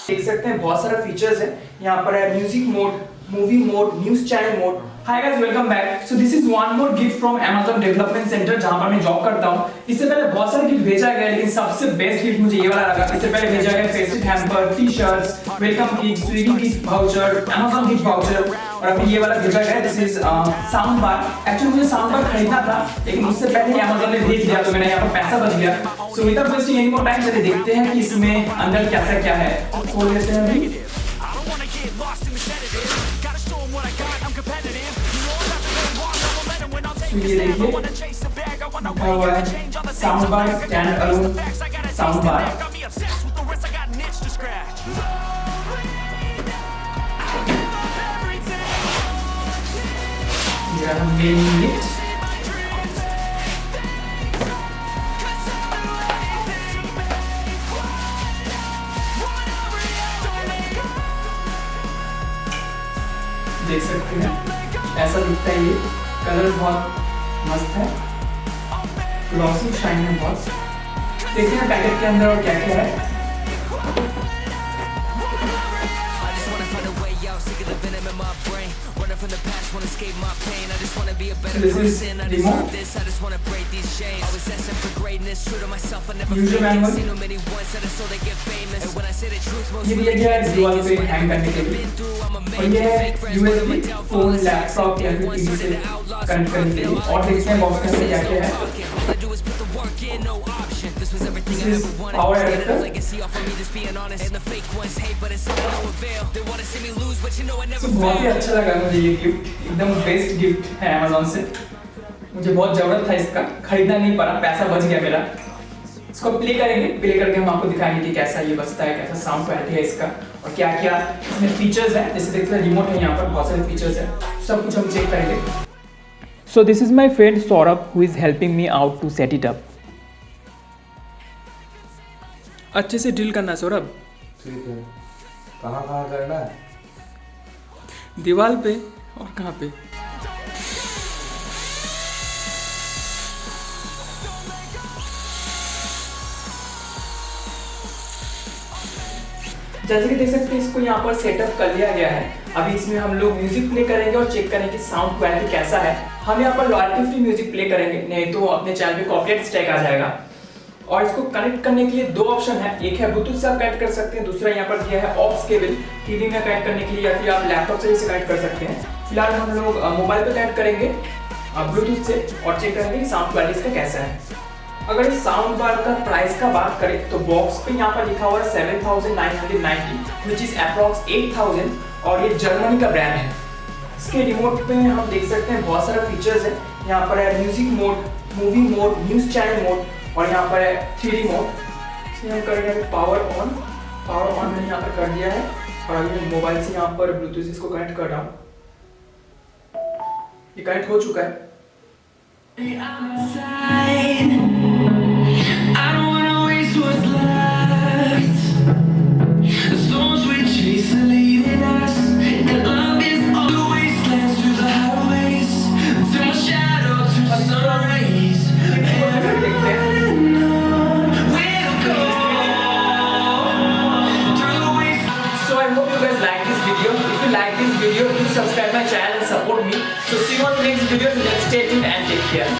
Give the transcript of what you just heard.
देख सकते हैं बहुत सारा फीचर्स है। यहाँ पर है music mode, movie mode, news channel mode. Hi guys, welcome back. So this is one more gift from Amazon development centre, जहां पर मैं जॉब करता हूं। इससे पहले बहुत सारे गिफ्ट भेजा गया, लेकिन सबसे बेस्ट गिफ्ट मुझे ये वाला लगा। इससे पहले भेजा गया festive hamper, t-shirts, welcome kit, Swiggy gift voucher, Amazon gift voucher, और अभी ये वाला भेजा गया। This is sound bar. Actually मुझे साउंड बार खरीदना था, लेकिन उससे पहले Amazon ने भेज दिया, तो मेरा यहाँ पर पैसा बच गया। So without wasting any more time, चलिए देखते हैं कि इसमें अंदर क्या है। खोल लेते हैं अभी। ये देखिए लिखा हुआ है sound bar, stand alone sound bar. ये हम मेन यूनिट। देख सकते हैं ऐसा दिखता है। ये कलर बहुत मस्त है, ग्लॉसी शाइन है बहुत। देखते हैं पैकेट के अंदर और क्या क्या है। This is remote. User manual. ये दिया गया है दीवार पे हैंग करने के लिए, और ये है USB फोन, लैपटॉप या फिर टीवी से कनेक्ट करने के लिए। और देखते हैं बॉक्स में क्या क्या है। This is power adapter. So, बहुत ही अच्छा लगा मुझे ये गिफ्ट, एकदम बेस्ट गिफ्ट है Amazon से। मुझे बहुत जरूरत था इसका, खरीदना नहीं पड़ा, पैसा बच गया मेरा। इसको प्ले करेंगे, प्ले करके हम आपको दिखाएंगे कि कैसा ये बजता है, कैसा साउंड क्वालिटी है इसका, और क्या क्या इसमें फीचर्स है। जैसे देखते हैं रिमोट है, यहाँ पर बहुत सारे फीचर्स है, सब कुछ हम चेक करेंगे। So this is my friend Saurabh who is helping me out to set it up. अच्छे से ड्रिल करना सौरभ। ठीक है। कहाँ करना है? दीवार पे और कहाँ पे? जैसे कि देख सकते हैं इसको यहाँ पर सेटअप कर लिया गया है। अभी इसमें हम लोग म्यूजिक प्ले करेंगे और चेक करेंगे कि साउंड क्वालिटी कैसा है। हम यहाँ पर रॉयल्टी फ्री म्यूजिक प्ले करेंगे, नहीं तो अपने चैनल पे कॉपीराइट स्ट्राइक आ जाएगा। और इसको कनेक्ट करने के लिए दो ऑप्शन है, एक है ब्लूटूथ से आप कनेक्ट कर सकते हैं, दूसरा यहाँ पर दिया है ऑक्स केबल, टीवी में कनेक्ट करने के लिए, या फिर आप लैपटॉप से इसे कनेक्ट कर सकते हैं। फिलहाल हम लोग मोबाइल पे कनेक्ट करेंगे ब्लूटूथ से, और चेक करेंगे कि साउंड क्वालिटी इसका कैसा है। अगर इस साउंड बार का प्राइस का बात करें तो बॉक्स पे यहाँ पर लिखा हुआ है 7,990 विच इज अप्रॉक्स 8,000, और ये जर्मनी का ब्रांड है। इसके रिमोट पे हम देख सकते हैं बहुत सारा फीचर्स है। यहाँ पर है music mode, movie mode, news channel mode, और यहाँ पर है 3D मोड। इसमें हम करेंगे पावर ऑन मैंने यहाँ पर कर दिया है, और अभी मैं मोबाइल से यहाँ पर ब्लूटूथ इसको कनेक्ट कर रहा हूँ। ये कनेक्ट हो चुका है।